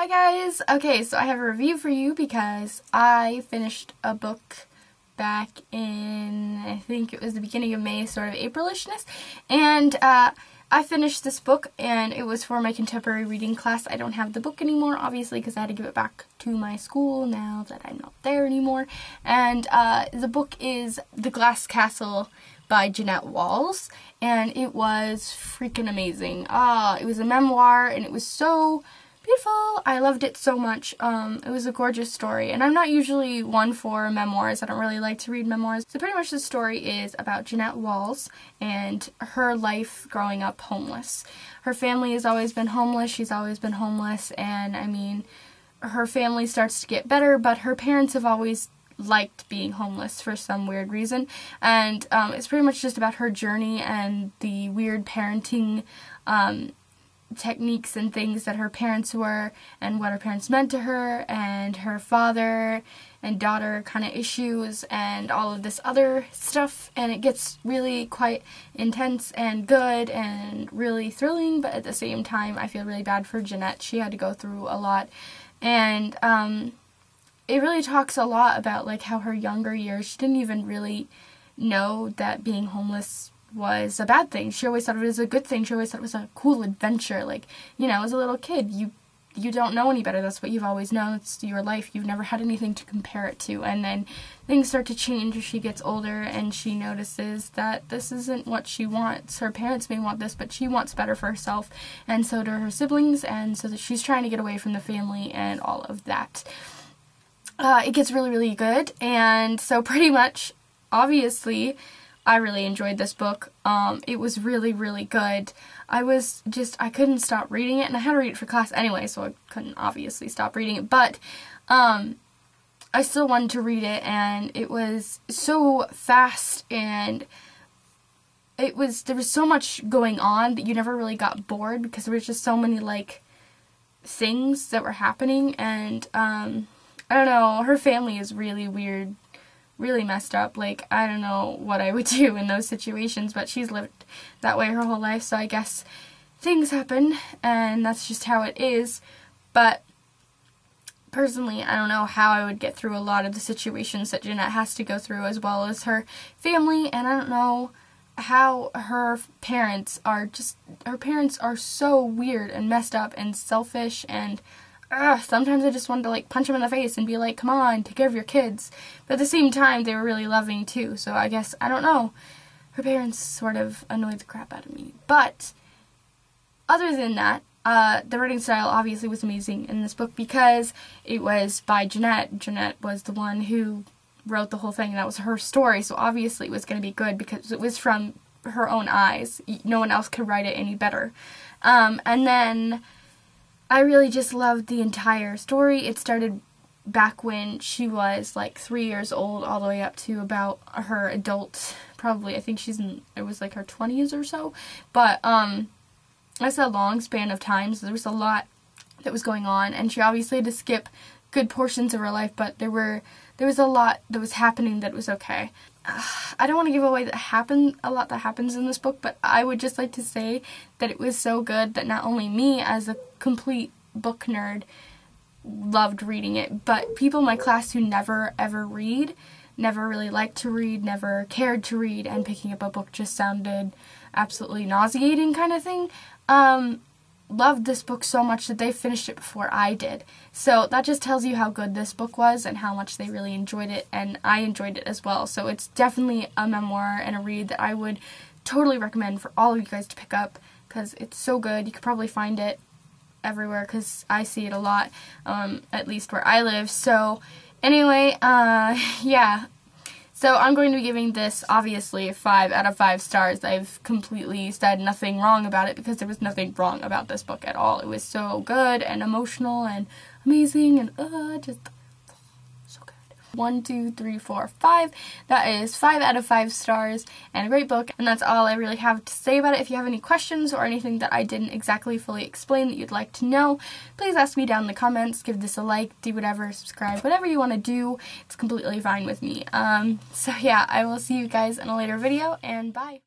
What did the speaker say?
Hi guys! Okay, so I have a review for you because I finished a book back in, I think it was the beginning of May, sort of April-ishness, and I finished this book and it was for my contemporary reading class. I don't have the book anymore, obviously, because I had to give it back to my school now that I'm not there anymore, and the book is The Glass Castle by Jeanette Walls, and it was freaking amazing. It was a memoir and it was so beautiful. I loved it so much. It was a gorgeous story, and I'm not usually one for memoirs. I don't really like to read memoirs. So pretty much the story is about Jeanette Walls and her life growing up homeless. Her family has always been homeless. She's always been homeless, and I mean, her family starts to get better, but her parents have always liked being homeless for some weird reason, and it's pretty much just about her journey and the weird parenting techniques and things that her parents were, and what her parents meant to her, and her father and daughter kind of issues, and all of this other stuff, and it gets really quite intense and good and really thrilling, but at the same time I feel really bad for Jeanette. She had to go through a lot, and it really talks a lot about like how her younger years, she didn't even really know that being homeless was a bad thing. She always thought it was a good thing. She always thought it was a cool adventure. Like, you know, as a little kid, you don't know any better. That's what you've always known. It's your life. You've never had anything to compare it to. And then things start to change as she gets older, and she notices that this isn't what she wants. Her parents may want this, but she wants better for herself, and so do her siblings, and so that she's trying to get away from the family and all of that. It gets really, really good, and so pretty much, obviously, I really enjoyed this book. It was really, really good. I couldn't stop reading it, and I had to read it for class anyway, so I couldn't obviously stop reading it, but I still wanted to read it, and it was so fast, and there was so much going on that you never really got bored, because there was just so many, like, things that were happening, and I don't know, her family is really weird, really messed up. Like, I don't know what I would do in those situations, but she's lived that way her whole life, so I guess things happen, and that's just how it is. But personally, I don't know how I would get through a lot of the situations that Jeanette has to go through, as well as her family, and I don't know how her parents are so weird and messed up and selfish, and sometimes I just wanted to, like, punch them in the face and be like, come on, take care of your kids. But at the same time, they were really loving, too. So I guess, I don't know. Her parents sort of annoyed the crap out of me. But other than that, the writing style obviously was amazing in this book because it was by Jeanette. Jeanette was the one who wrote the whole thing, and that was her story. So obviously it was going to be good because it was from her own eyes. No one else could write it any better. And then I really just loved the entire story. It started back when she was like 3 years old, all the way up to about her adult, probably, I think it was like her 20s or so. But that's a long span of time, so there was a lot that was going on, and she obviously had to skip good portions of her life, but there was a lot that was happening that was okay. I don't want to give away a lot that happens in this book, but I would just like to say that it was so good that not only me, as a complete book nerd, loved reading it, but people in my class who never ever read, never really liked to read, never cared to read, and picking up a book just sounded absolutely nauseating kind of thing, loved this book so much that they finished it before I did. So that just tells you how good this book was and how much they really enjoyed it, and I enjoyed it as well. So it's definitely a memoir and a read that I would totally recommend for all of you guys to pick up, because it's so good. You could probably find it everywhere, because I see it a lot, at least where I live. So anyway, yeah. So I'm going to be giving this, obviously, 5 out of 5 stars. I've completely said nothing wrong about it, because there was nothing wrong about this book at all. It was so good and emotional and amazing and just so good. 1, 2, 3, 4, 5. That is 5 out of 5 stars and a great book, and that's all I really have to say about it. If you have any questions or anything that I didn't exactly fully explain that you'd like to know, please ask me down in the comments. Give this a like, do whatever, subscribe, whatever you want to do. It's completely fine with me. So yeah, I will see you guys in a later video, and bye.